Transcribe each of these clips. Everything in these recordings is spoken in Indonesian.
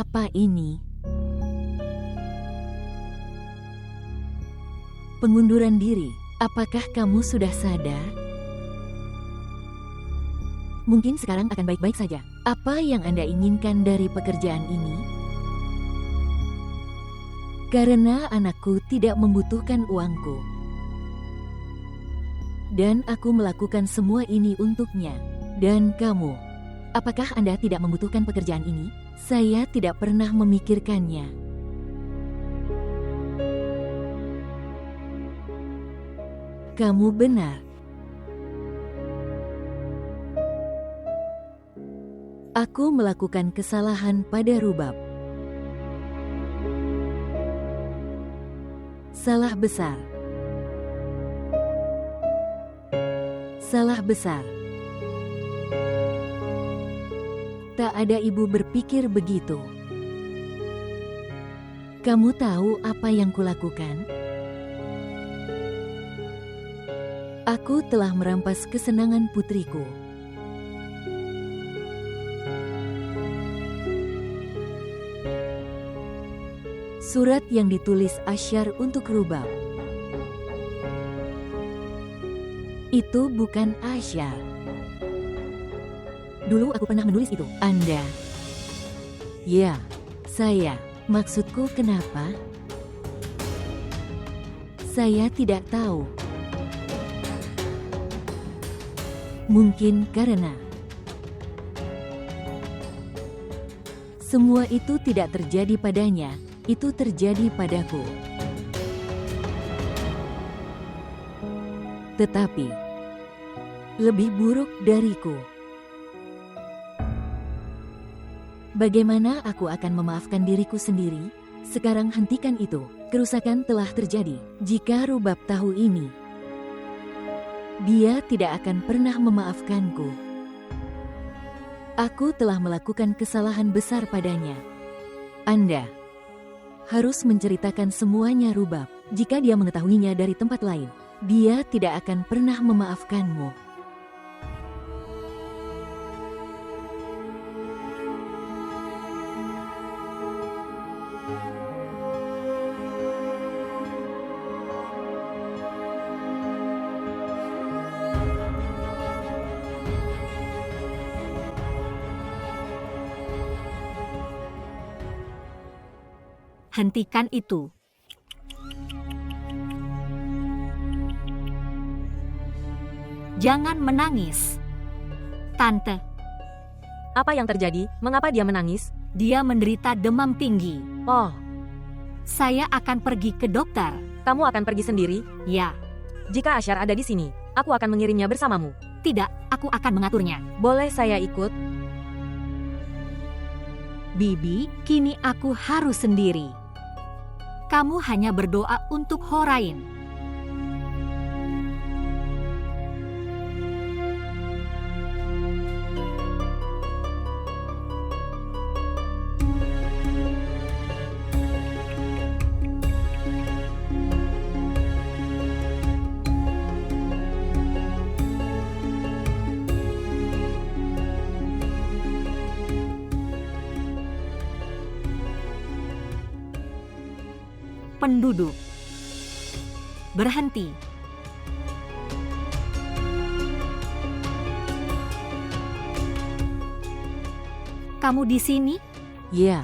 Apa ini? Pengunduran diri. Apakah kamu sudah sadar? Mungkin sekarang akan baik-baik saja. Apa yang Anda inginkan dari pekerjaan ini? Karena anakku tidak membutuhkan uangku. Dan aku melakukan semua ini untuknya. Dan kamu, apakah Anda tidak membutuhkan pekerjaan ini? Saya tidak pernah memikirkannya. Kamu benar. Aku melakukan kesalahan pada Rubab. Salah besar. Salah besar. Tak ada ibu berpikir begitu. Kamu tahu apa yang kulakukan? Aku telah merampas kesenangan putriku. Surat yang ditulis Asyar untuk Rubab. Itu bukan Asyar. Dulu aku pernah menulis itu. Anda? Ya, saya. Maksudku kenapa? Saya tidak tahu. Mungkin karena semua itu tidak terjadi padanya, itu terjadi padaku. Tetapi lebih buruk dariku. Bagaimana aku akan memaafkan diriku sendiri? Sekarang hentikan itu. Kerusakan telah terjadi. Jika Rubab tahu ini, dia tidak akan pernah memaafkanku. Aku telah melakukan kesalahan besar padanya. Anda harus menceritakan semuanya Rubab. Jika dia mengetahuinya dari tempat lain, dia tidak akan pernah memaafkanmu. Hentikan itu. Jangan menangis. Tante, Apa yang terjadi? Mengapa dia menangis? dia menderita demam tinggi. Oh, Saya akan pergi ke dokter. kamu akan pergi sendiri? Ya, Jika Asyar ada di sini, aku akan mengirimnya bersamamu. tidak, aku akan mengaturnya. Boleh saya ikut? Bibi, kini aku harus sendiri. Kamu hanya berdoa untuk Horain. Penduduk berhenti. Kamu di sini? Ya,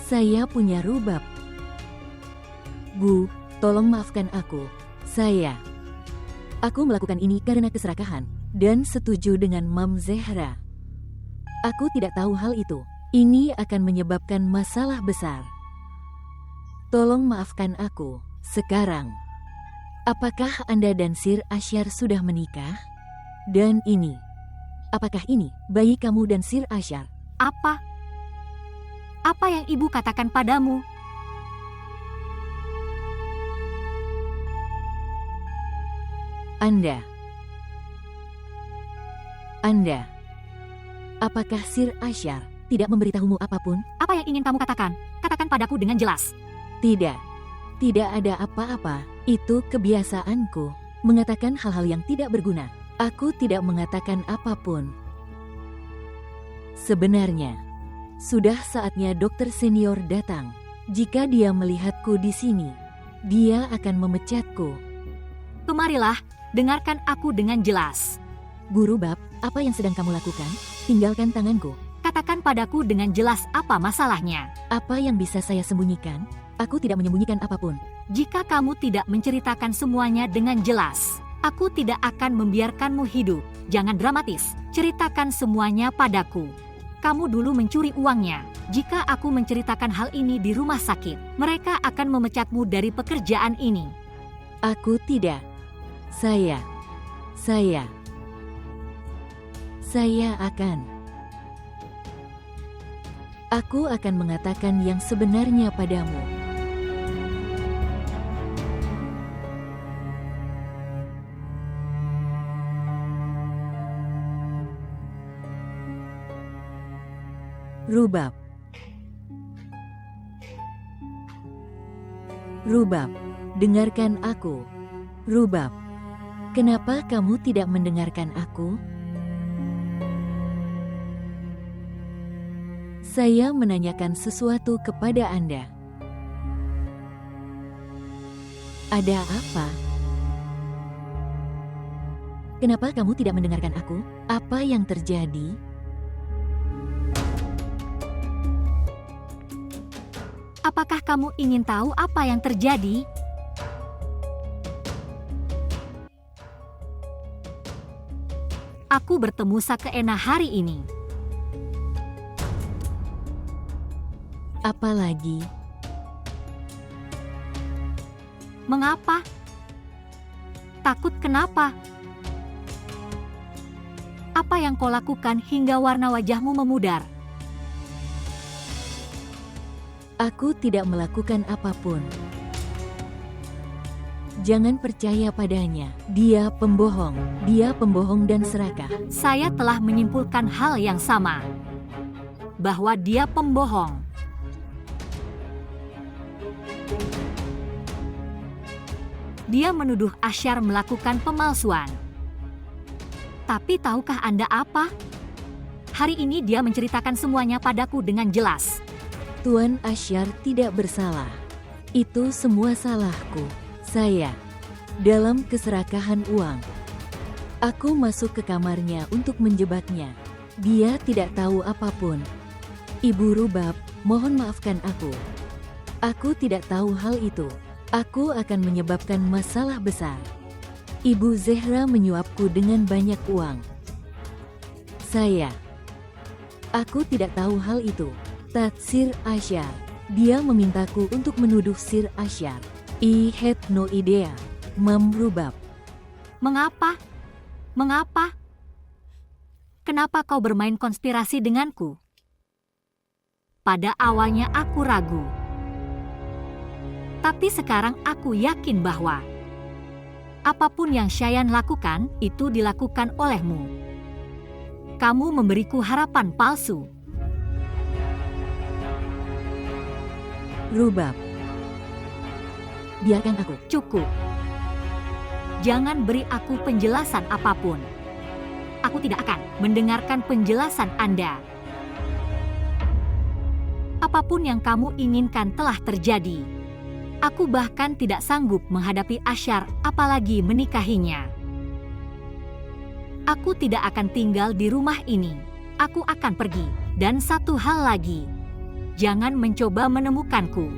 saya punya Rubab. Bu, tolong maafkan aku. Aku melakukan ini karena keserakahan dan setuju dengan Mam Zehra. Aku tidak tahu hal itu. Ini akan menyebabkan masalah besar. Tolong maafkan aku. Sekarang, apakah Anda dan Sir Asyar sudah menikah? Dan ini, apakah ini bayi kamu dan Sir Asyar? Apa? Apa yang ibu katakan padamu? Anda, apakah Sir Asyar tidak memberitahumu apapun? Apa yang ingin kamu katakan? Katakan padaku dengan jelas. Tidak ada apa-apa. Itu kebiasaanku, mengatakan hal-hal yang tidak berguna. Aku tidak mengatakan apapun. Sebenarnya, Sudah saatnya dokter senior datang. Jika dia melihatku di sini, dia akan memecatku. Kemarilah, dengarkan aku dengan jelas. Guru Bab, apa yang sedang kamu lakukan? Tinggalkan tanganku. Katakan padaku dengan jelas apa masalahnya. Apa yang bisa saya sembunyikan? Aku tidak menyembunyikan apapun. Jika kamu tidak menceritakan semuanya dengan jelas, aku tidak akan membiarkanmu hidup. Jangan dramatis, ceritakan semuanya padaku. Kamu dulu mencuri uangnya. Jika aku menceritakan hal ini di rumah sakit, mereka akan memecatmu dari pekerjaan ini. Aku tidak. Saya akan. Aku akan mengatakan yang sebenarnya padamu. Rubab. Rubab, dengarkan aku. Rubab, kenapa kamu tidak mendengarkan aku? Saya menanyakan sesuatu kepada Anda. Ada apa? Kenapa kamu tidak mendengarkan aku? Apa yang terjadi? Apakah kamu ingin tahu apa yang terjadi? Aku bertemu Sakeena hari ini. Apalagi? Mengapa? Takut kenapa? Apa yang kau lakukan hingga warna wajahmu memudar? Aku tidak melakukan apapun. Jangan percaya padanya. Dia pembohong dan serakah. Saya telah menyimpulkan hal yang sama. Bahwa dia pembohong. Dia menuduh Asyar melakukan pemalsuan. Tapi tahukah Anda apa? Hari ini dia menceritakan semuanya padaku dengan jelas. Tuan Asyar tidak bersalah. Itu semua salahku. Saya, dalam keserakahan uang. Aku masuk ke kamarnya untuk menjebaknya. Dia tidak tahu apapun. Ibu Rubab, mohon maafkan aku. Aku tidak tahu hal itu. Aku akan menyebabkan masalah besar. Ibu Zehra menyuapku dengan banyak uang. Aku tidak tahu hal itu. Sir Asyar. Dia memintaku untuk menuduh Sir Asyar. I had no idea, Mam Rubab. Mengapa? Mengapa? Kenapa kau bermain konspirasi denganku? Pada awalnya aku ragu. Tapi sekarang aku yakin bahwa apapun yang Shayan lakukan, itu dilakukan olehmu. Kamu memberiku harapan palsu. Rubab. Biarkan aku. Cukup. Jangan beri aku penjelasan apapun. Aku tidak akan mendengarkan penjelasan Anda. Apapun yang kamu inginkan telah terjadi. Aku bahkan tidak sanggup menghadapi Asyar, apalagi menikahinya. Aku tidak akan tinggal di rumah ini. Aku akan pergi. Dan satu hal lagi. Jangan mencoba menemukanku.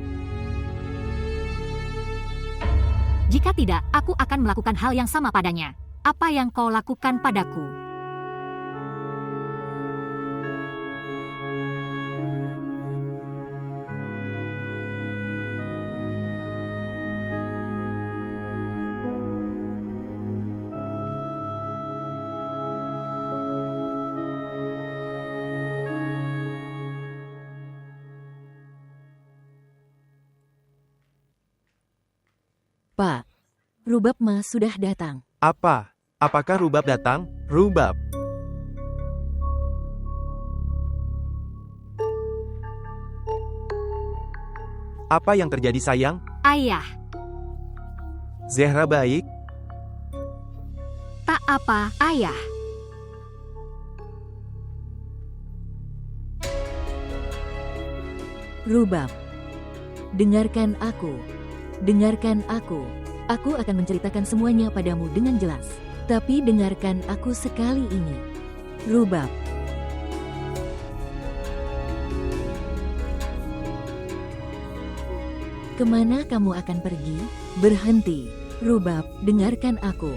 Jika tidak, aku akan melakukan hal yang sama padanya. Apa yang kau lakukan padaku? Pak, Rubab Ma sudah datang. Apa? Apakah Rubab datang? Rubab. Apa yang terjadi sayang? Ayah, Zehra baik? tak apa, ayah. Rubab. Dengarkan aku. Dengarkan aku. Aku akan menceritakan semuanya padamu dengan jelas. Tapi dengarkan aku sekali ini. Rubab. Kemana kamu akan pergi? Berhenti. Rubab, dengarkan aku.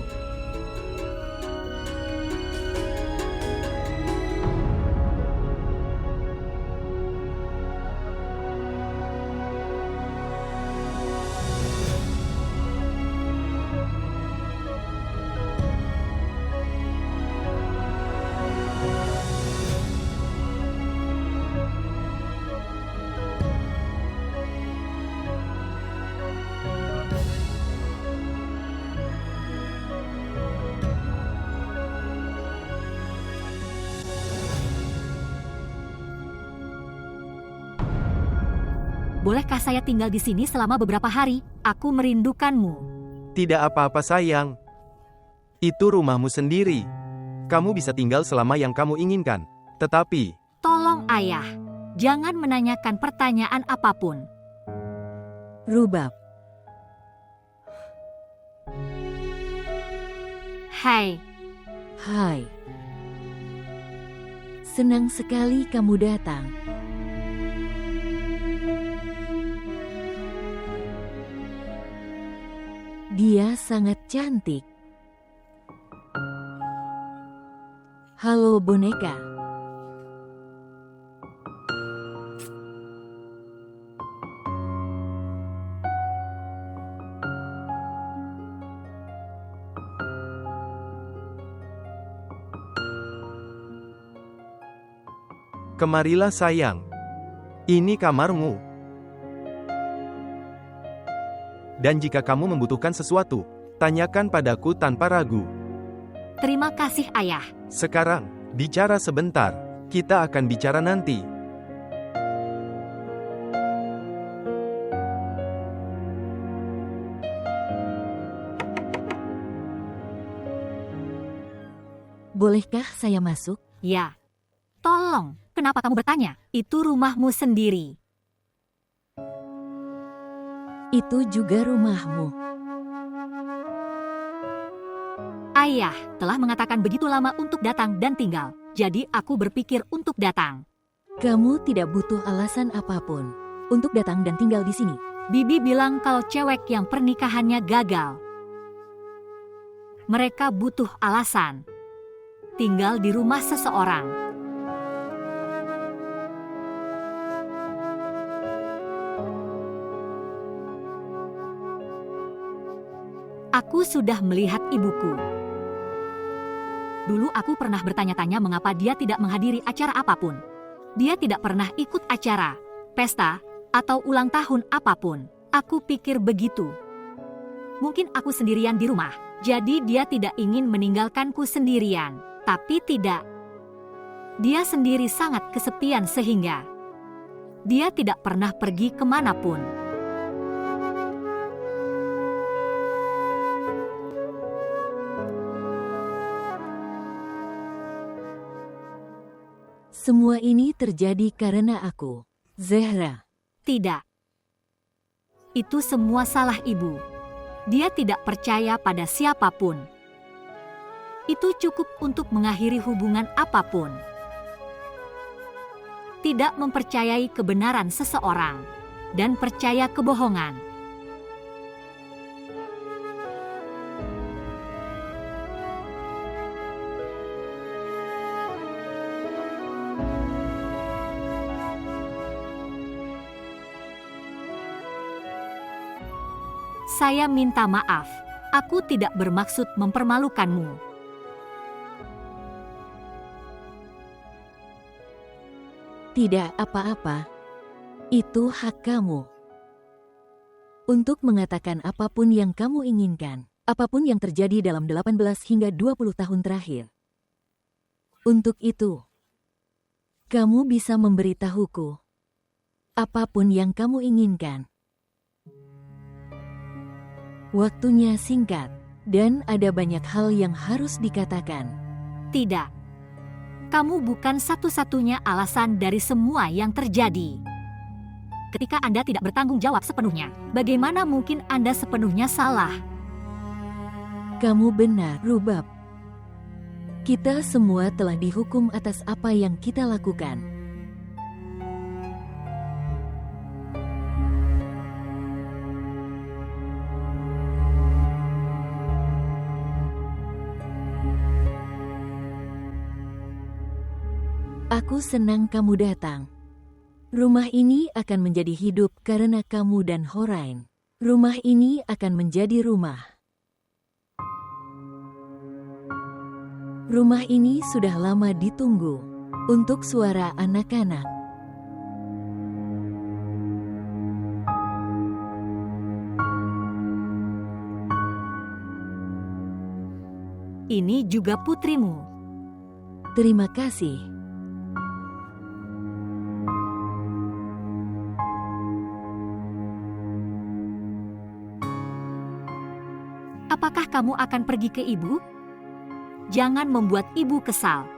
Bolehkah saya tinggal di sini selama beberapa hari? Aku merindukanmu. Tidak apa-apa sayang. Itu rumahmu sendiri. Kamu bisa tinggal selama yang kamu inginkan. Tetapi, Tolong ayah, jangan menanyakan pertanyaan apapun. Rubab. Hai, Hai. Senang sekali kamu datang. Dia sangat cantik. Halo boneka. kemarilah sayang. Ini kamarmu. Dan jika kamu membutuhkan sesuatu, tanyakan padaku tanpa ragu. terima kasih ayah. Sekarang, bicara sebentar. Kita akan bicara nanti. Bolehkah saya masuk? Ya. Tolong, kenapa kamu bertanya? Itu rumahmu sendiri. Itu juga rumahmu. Ayah telah mengatakan begitu lama untuk datang dan tinggal. Jadi aku berpikir untuk datang. Kamu tidak butuh alasan apapun untuk datang dan tinggal di sini. Bibi bilang kalau cewek yang pernikahannya gagal. Mereka butuh alasan. Tinggal di rumah seseorang. Aku sudah melihat ibuku. Dulu aku pernah bertanya-tanya mengapa dia tidak menghadiri acara apapun. Dia tidak pernah ikut acara, pesta, atau ulang tahun apapun. Aku pikir begitu. Mungkin aku sendirian di rumah, jadi dia tidak ingin meninggalkanku sendirian. Tapi tidak. Dia sendiri sangat kesepian sehingga dia tidak pernah pergi kemanapun. Semua ini terjadi karena aku, Zehra. Tidak. Itu semua salah ibu. Dia tidak percaya pada siapapun. Itu cukup untuk mengakhiri hubungan apapun. Tidak mempercayai kebenaran seseorang dan percaya kebohongan. Saya minta maaf. Aku tidak bermaksud mempermalukanmu. Tidak apa-apa. Itu hak kamu. Untuk mengatakan apapun yang kamu inginkan. Apapun yang terjadi dalam 18 hingga 20 tahun terakhir. Untuk itu, kamu bisa memberitahuku apapun yang kamu inginkan. Waktunya singkat, dan ada banyak hal yang harus dikatakan. Tidak. Kamu bukan satu-satunya alasan dari semua yang terjadi. ketika Anda tidak bertanggung jawab sepenuhnya. Bagaimana mungkin Anda sepenuhnya salah? Kamu benar, Rubab. Kita semua telah dihukum atas apa yang kita lakukan. Aku senang kamu datang. Rumah ini akan menjadi hidup karena kamu dan Horain. Rumah ini akan menjadi rumah. Rumah ini sudah lama ditunggu untuk suara anak-anak. Ini juga putrimu. Terima kasih. Apakah kamu akan pergi ke ibu? Jangan membuat ibu kesal.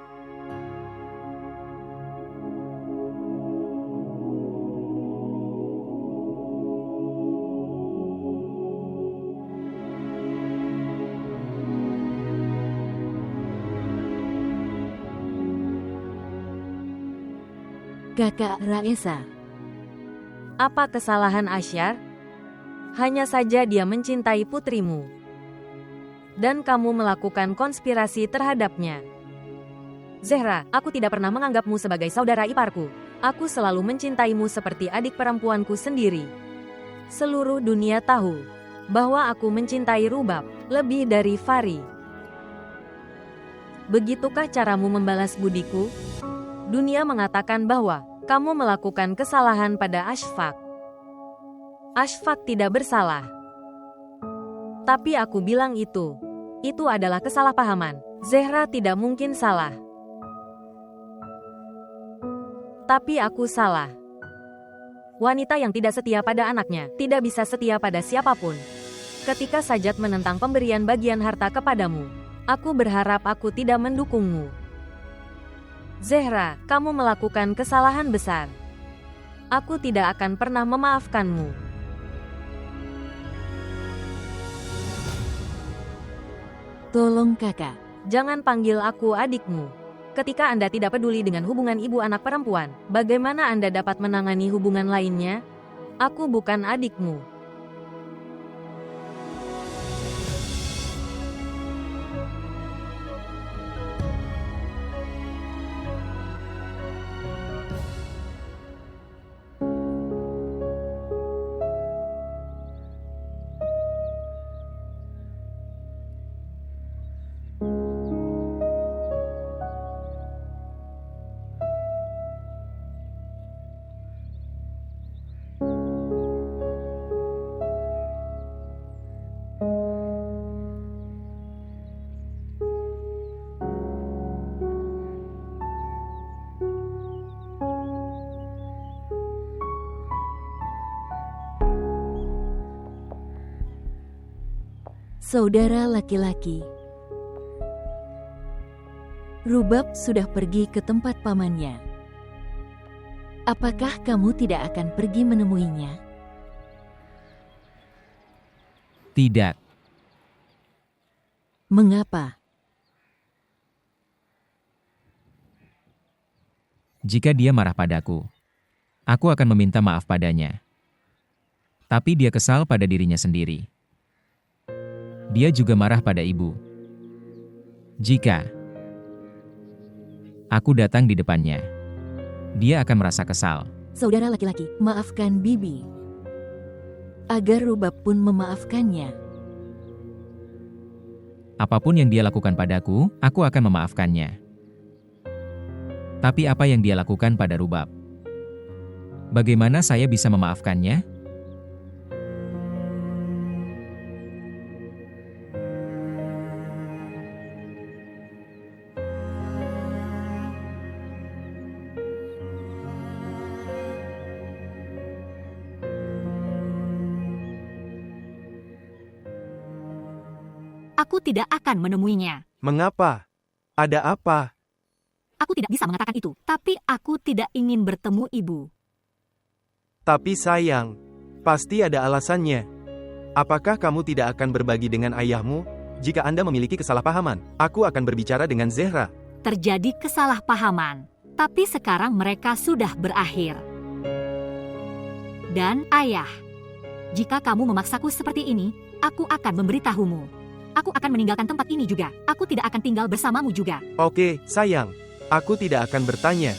Kakak Raesa. Apa kesalahan Ashyar? Hanya saja dia mencintai putrimu. Dan kamu melakukan konspirasi terhadapnya. Zehra, aku tidak pernah menganggapmu sebagai saudara iparku. Aku selalu mencintaimu seperti adik perempuanku sendiri. Seluruh dunia tahu bahwa aku mencintai Rubab lebih dari Fari. Begitukah caramu membalas budiku? Dunia mengatakan bahwa kamu melakukan kesalahan pada Ashfaq. Ashfaq tidak bersalah. Tapi aku bilang itu adalah kesalahpahaman. Zehra tidak mungkin salah. Tapi aku salah. Wanita yang tidak setia pada anaknya tidak bisa setia pada siapapun. Ketika Sajat menentang pemberian bagian harta kepadamu, aku berharap aku tidak mendukungmu. Zehra, kamu melakukan kesalahan besar. Aku tidak akan pernah memaafkanmu. Tolong kakak. Jangan panggil aku adikmu. Ketika Anda tidak peduli dengan hubungan ibu anak perempuan, bagaimana Anda dapat menangani hubungan lainnya? Aku bukan adikmu. Saudara laki-laki. Rubab sudah pergi ke tempat pamannya. Apakah kamu tidak akan pergi menemuinya? Tidak. Mengapa? Jika dia marah padaku, aku akan meminta maaf padanya. Tapi dia kesal pada dirinya sendiri. Dia juga marah pada ibu. Jika aku datang di depannya, dia akan merasa kesal. Saudara laki-laki, maafkan Bibi. Agar Rubab pun memaafkannya. Apapun yang dia lakukan padaku, aku akan memaafkannya. Tapi apa yang dia lakukan pada Rubab? Bagaimana saya bisa memaafkannya? Aku tidak akan menemuinya. Mengapa? Ada apa? Aku tidak bisa mengatakan itu, tapi aku tidak ingin bertemu ibu. Tapi sayang, pasti ada alasannya. Apakah kamu tidak akan berbagi dengan ayahmu? Jika Anda memiliki kesalahpahaman, aku akan berbicara dengan Zehra. Terjadi kesalahpahaman, tapi sekarang mereka sudah berakhir. Dan ayah, jika kamu memaksaku seperti ini, aku akan memberitahumu. Aku akan meninggalkan tempat ini juga. Aku tidak akan tinggal bersamamu juga. Oke, sayang. Aku tidak akan bertanya.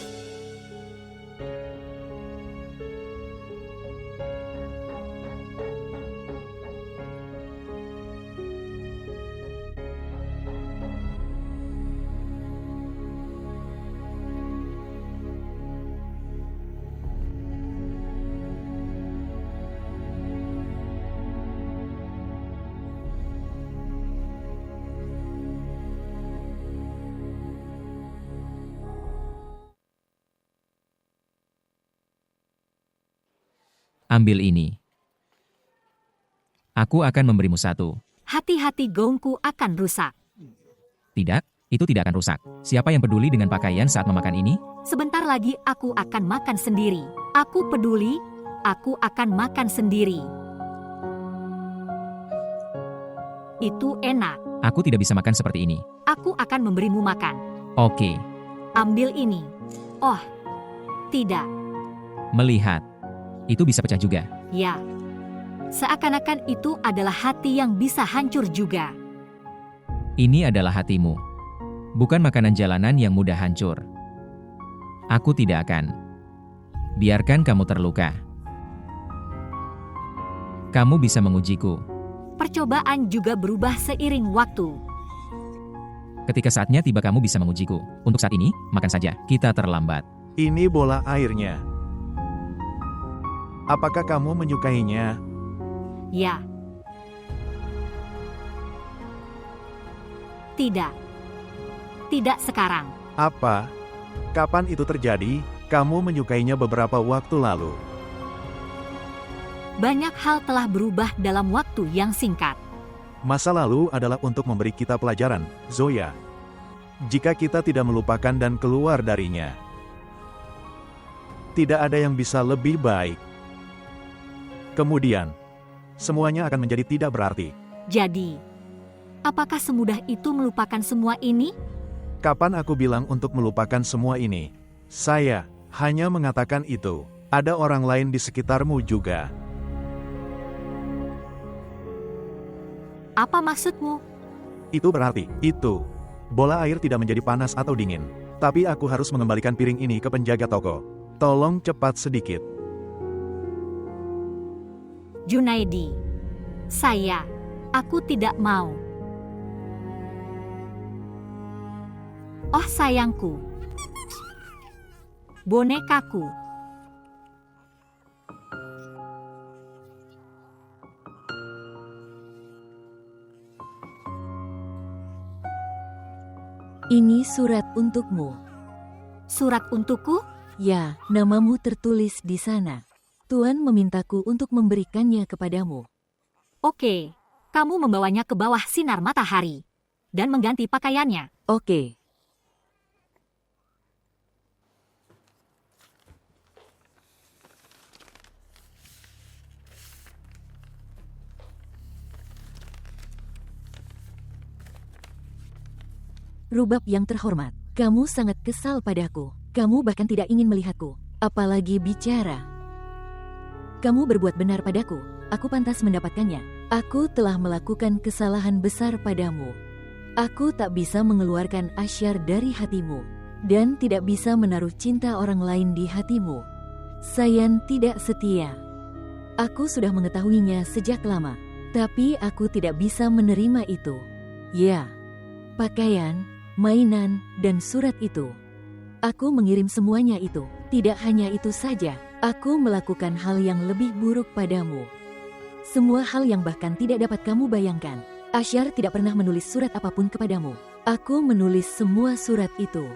Ambil ini. Aku akan memberimu satu. Hati-hati gongku akan rusak. Tidak, itu tidak akan rusak. Siapa yang peduli dengan pakaian saat memakan ini? Sebentar lagi aku akan makan sendiri. Aku peduli, aku akan makan sendiri. Itu enak. Aku tidak bisa makan seperti ini. Aku akan memberimu makan. Oke, Ambil ini. Oh, tidak. melihat. Itu bisa pecah juga. Ya. Seakan-akan itu adalah hati yang bisa hancur juga. Ini adalah hatimu. Bukan makanan jalanan yang mudah hancur. Aku tidak akan biarkan kamu terluka. Kamu bisa mengujiku. Percobaan juga berubah seiring waktu. Ketika saatnya tiba kamu bisa mengujiku. Untuk saat ini, makan saja. Kita terlambat. Ini bola airnya. Apakah kamu menyukainya? Ya. Tidak. Tidak sekarang. Apa? Kapan itu terjadi? Kamu menyukainya beberapa waktu lalu. Banyak hal telah berubah dalam waktu yang singkat. Masa lalu adalah untuk memberi kita pelajaran, Zoya. Jika kita tidak melupakan dan keluar darinya, tidak ada yang bisa lebih baik. Kemudian, semuanya akan menjadi tidak berarti. Jadi, apakah semudah itu melupakan semua ini? Kapan aku bilang untuk melupakan semua ini? Saya hanya mengatakan itu. Ada orang lain di sekitarmu juga. Apa maksudmu? Itu berarti, bola air tidak menjadi panas atau dingin. Tapi aku harus mengembalikan piring ini ke penjaga toko. Tolong cepat sedikit. Junaidi. Aku tidak mau. Oh sayangku. Bonekaku. Ini surat untukmu. Surat untukku? Ya, namamu tertulis di sana. Tuan memintaku untuk memberikannya kepadamu. Oke, kamu membawanya ke bawah sinar matahari dan mengganti pakaiannya. Oke. Rubab yang terhormat, kamu sangat kesal padaku. Kamu bahkan tidak ingin melihatku, apalagi bicara. Kamu berbuat benar padaku, aku pantas mendapatkannya. Aku telah melakukan kesalahan besar padamu. Aku tak bisa mengeluarkan Asyar dari hatimu, dan tidak bisa menaruh cinta orang lain di hatimu. Sayan tidak setia. Aku sudah mengetahuinya sejak lama, tapi aku tidak bisa menerima itu. Ya, pakaian, mainan, dan surat itu. Aku mengirim semuanya itu. Tidak hanya itu saja, aku melakukan hal yang lebih buruk padamu. Semua hal yang bahkan tidak dapat kamu bayangkan. Asyar tidak pernah menulis surat apapun kepadamu. Aku menulis semua surat itu.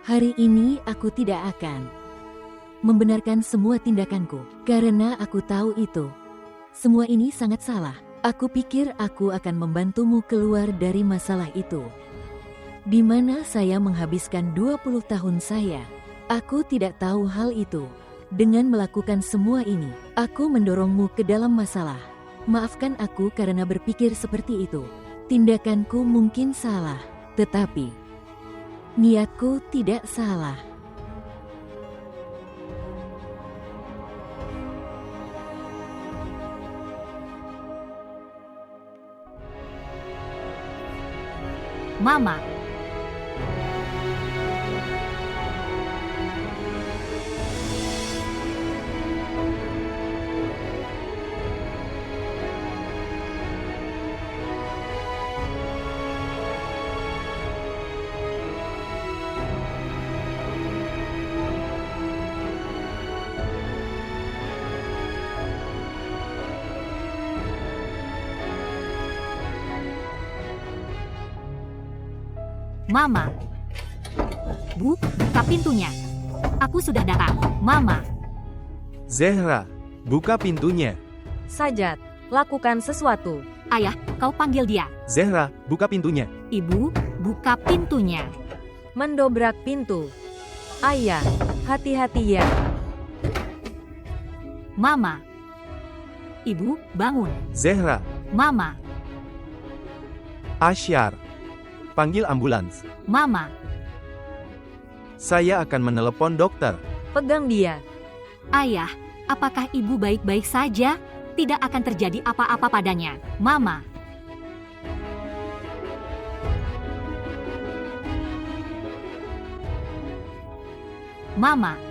Hari ini aku tidak akan membenarkan semua tindakanku, karena aku tahu itu. Semua ini sangat salah. Aku pikir aku akan membantumu keluar dari masalah itu. Di mana saya menghabiskan 20 tahun saya. Aku tidak tahu hal itu. Dengan melakukan semua ini, aku mendorongmu ke dalam masalah. Maafkan aku karena berpikir seperti itu. Tindakanku mungkin salah, tetapi niatku tidak salah. Mama. Mama. Bu, buka pintunya. Aku sudah datang. Mama. Zehra, buka pintunya. Sajat, lakukan sesuatu. Ayah, kau panggil dia. Zehra, buka pintunya. Ibu, buka pintunya. Mendobrak pintu. Ayah, hati-hati ya. Mama. Ibu, bangun. Zehra, Mama. Ashyar. Panggil ambulans. Mama. Saya akan menelepon dokter. Pegang dia. Ayah, apakah ibu baik-baik saja? Tidak akan terjadi apa-apa padanya. Mama. Mama.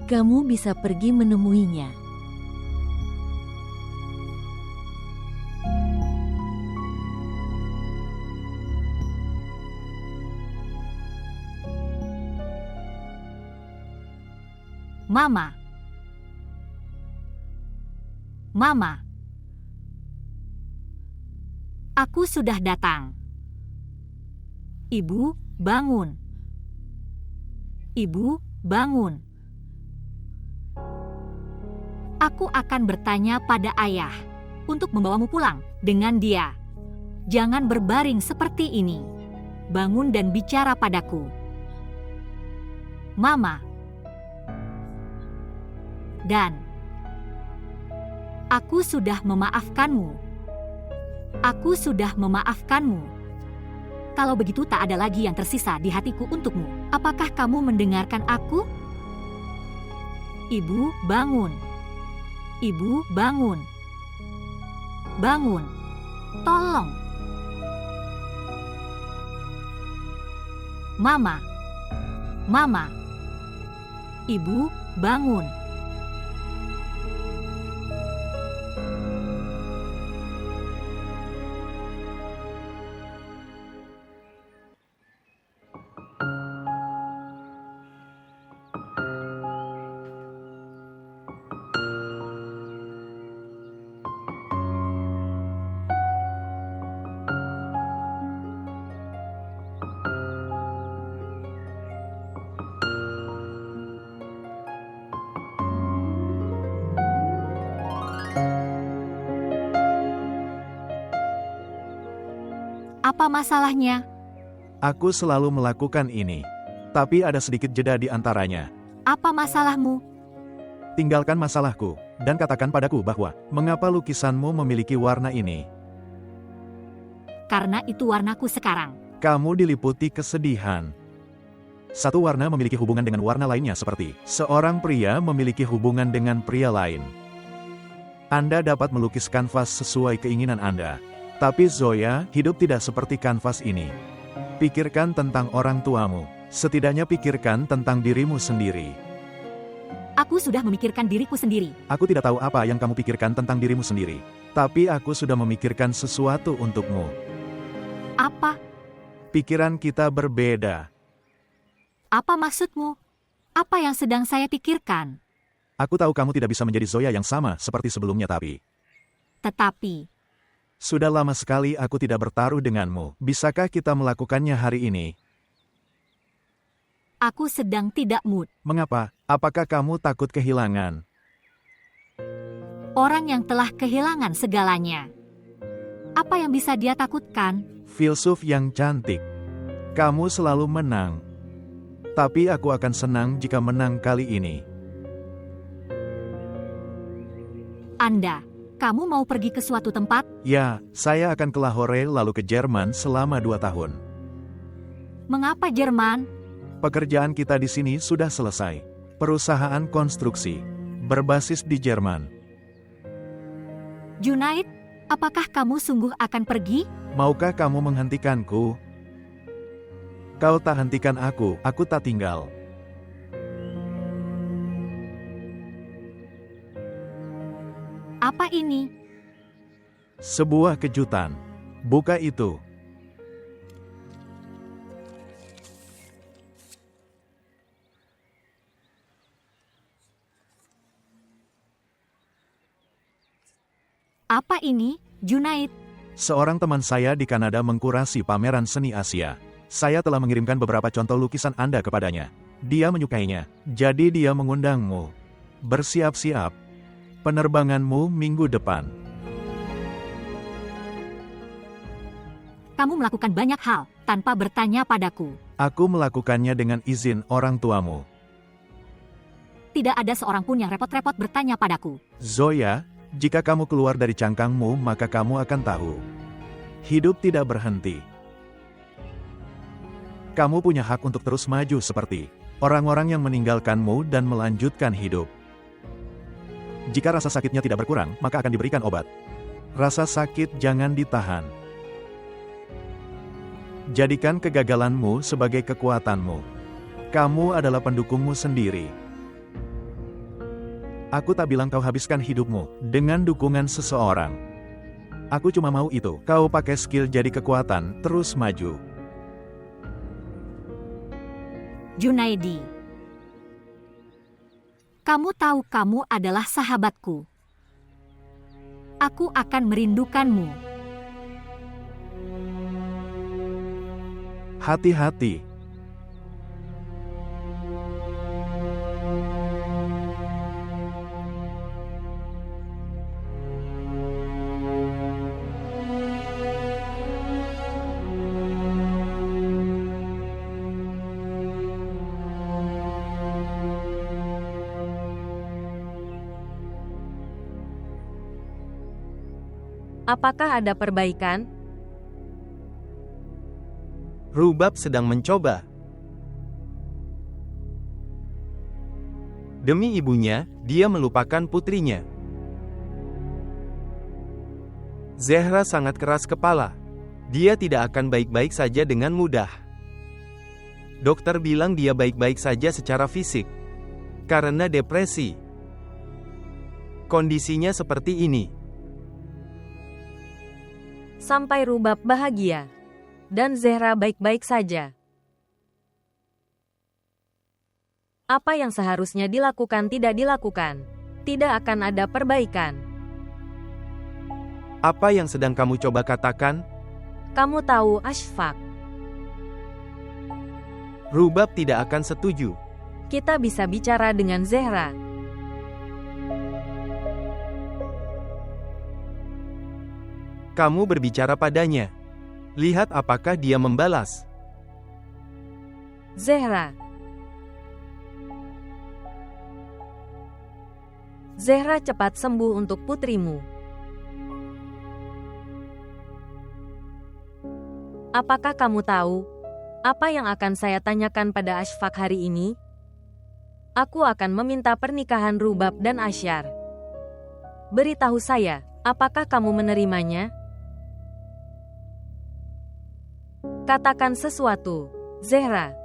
Kamu bisa pergi menemuinya. Mama. Mama. Aku sudah datang. Ibu, bangun. Ibu, bangun. Aku akan bertanya pada ayah untuk membawamu pulang dengan dia. Jangan berbaring seperti ini. Bangun dan bicara padaku. Mama. Dan aku sudah memaafkanmu. Aku sudah memaafkanmu. Kalau begitu tak ada lagi yang tersisa di hatiku untukmu. Apakah kamu mendengarkan aku? Ibu, bangun. Ibu, bangun. Bangun. Tolong. Mama. Mama. Ibu, bangun. Apa masalahnya? Aku selalu melakukan ini. Tapi ada sedikit jeda di antaranya. Apa masalahmu? Tinggalkan masalahku, dan katakan padaku bahwa, mengapa lukisanmu memiliki warna ini? Karena itu warnaku sekarang. Kamu diliputi kesedihan. Satu warna memiliki hubungan dengan warna lainnya seperti, seorang pria memiliki hubungan dengan pria lain. Anda dapat melukis kanvas sesuai keinginan Anda. Tapi Zoya, hidup tidak seperti kanvas ini. Pikirkan tentang orang tuamu. Setidaknya pikirkan tentang dirimu sendiri. Aku sudah memikirkan diriku sendiri. Aku tidak tahu apa yang kamu pikirkan tentang dirimu sendiri. Tapi aku sudah memikirkan sesuatu untukmu. Apa? Pikiran kita berbeda. Apa maksudmu? Apa yang sedang saya pikirkan? Aku tahu kamu tidak bisa menjadi Zoya yang sama seperti sebelumnya tapi... Tetapi... Sudah lama sekali aku tidak bertaruh denganmu. Bisakah kita melakukannya hari ini? Aku sedang tidak mood. Mengapa? Apakah kamu takut kehilangan? Orang yang telah kehilangan segalanya. Apa yang bisa dia takutkan? Filsuf yang cantik. Kamu selalu menang. Tapi aku akan senang jika menang kali ini. Anda, kamu mau pergi ke suatu tempat? Ya, saya akan ke Lahore lalu ke Jerman selama 2 tahun. Mengapa Jerman? Pekerjaan kita di sini sudah selesai. Perusahaan konstruksi. Berbasis di Jerman. Junaid, apakah kamu sungguh akan pergi? Maukah kamu menghentikanku? Kau tak hentikan aku tak tinggal. Apa ini? Sebuah kejutan. Buka itu. Apa ini, Junaid? Seorang teman saya di Kanada mengkurasi pameran seni Asia. Saya telah mengirimkan beberapa contoh lukisan Anda kepadanya. Dia menyukainya, jadi dia mengundangmu. Bersiap-siap. Penerbanganmu minggu depan. Kamu melakukan banyak hal tanpa bertanya padaku. Aku melakukannya dengan izin orang tuamu. Tidak ada seorang pun yang repot-repot bertanya padaku. Zoya, jika kamu keluar dari cangkangmu maka kamu akan tahu. Hidup tidak berhenti. Kamu punya hak untuk terus maju seperti orang-orang yang meninggalkanmu dan melanjutkan hidup. Jika rasa sakitnya tidak berkurang, maka akan diberikan obat. Rasa sakit jangan ditahan. Jadikan kegagalanmu sebagai kekuatanmu. Kamu adalah pendukungmu sendiri. Aku tak bilang kau habiskan hidupmu dengan dukungan seseorang. Aku cuma mau itu. Kau pakai skill jadi kekuatan, terus maju. Junaidi. Kamu tahu kamu adalah sahabatku. Aku akan merindukanmu. Hati-hati. Apakah ada perbaikan? Rubab sedang mencoba. Demi ibunya, dia melupakan putrinya. Zehra sangat keras kepala. Dia tidak akan baik-baik saja dengan mudah. Dokter bilang dia baik-baik saja secara fisik. Karena depresi. Kondisinya seperti ini. Sampai Rubab bahagia. Dan Zehra baik-baik saja. Apa yang seharusnya dilakukan tidak dilakukan. Tidak akan ada perbaikan. Apa yang sedang kamu coba katakan? Kamu tahu Ashfaq. Rubab tidak akan setuju. Kita bisa bicara dengan Zehra. Kamu berbicara padanya. Lihat apakah dia membalas. Zehra. Zehra cepat sembuh untuk putrimu. Apakah kamu tahu apa yang akan saya tanyakan pada Ashfaq hari ini? Aku akan meminta pernikahan Rubab dan Asyar. Beritahu saya, apakah kamu menerimanya? Katakan sesuatu, Zehra.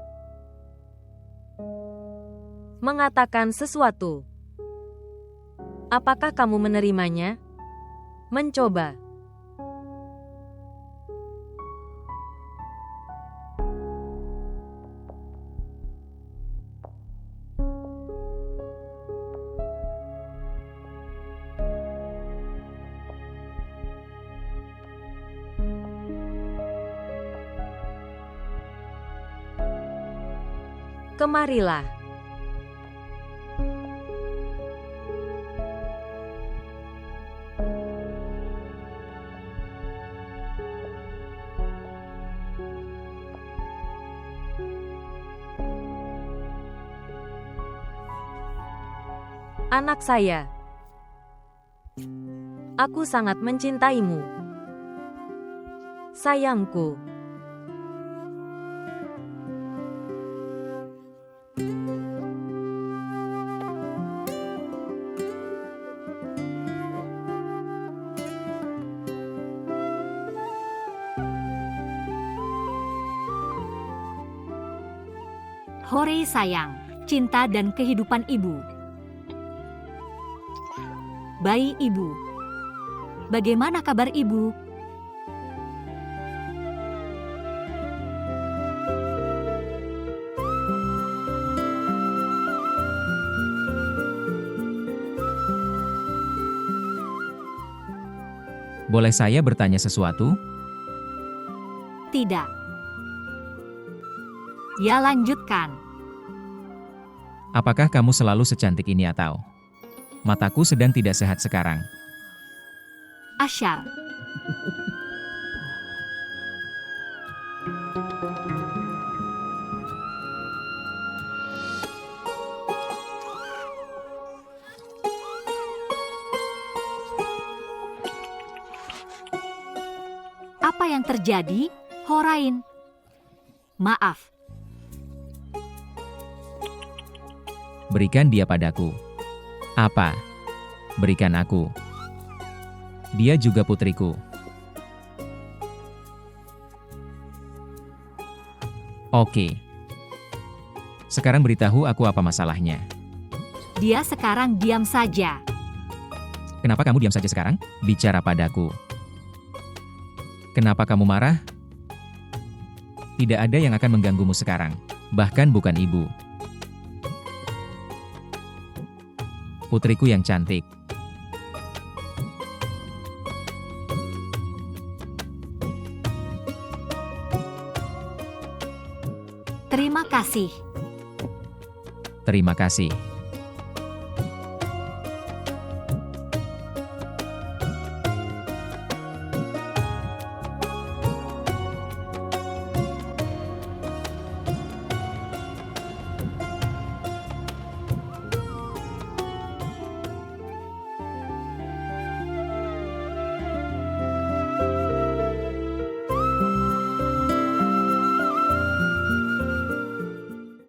Mengatakan sesuatu. Apakah kamu menerimanya? Mencoba. Kemarilah. Anak saya, aku sangat mencintaimu. Sayangku. Hore sayang, cinta dan kehidupan ibu. Bayi ibu. Bagaimana kabar ibu? Boleh saya bertanya sesuatu? Tidak. Ya, lanjutkan. Apakah kamu selalu secantik ini atau mataku sedang tidak sehat sekarang? Asyar. Apa yang terjadi, Horain? Maaf. Berikan dia padaku. Apa? Berikan aku. Dia juga putriku. Oke. Sekarang beritahu aku apa masalahnya. Dia sekarang diam saja. Kenapa kamu diam saja sekarang? Bicara padaku. Kenapa kamu marah? Tidak ada yang akan mengganggumu sekarang. Bahkan bukan ibu. Putriku yang cantik. Terima kasih. Terima kasih.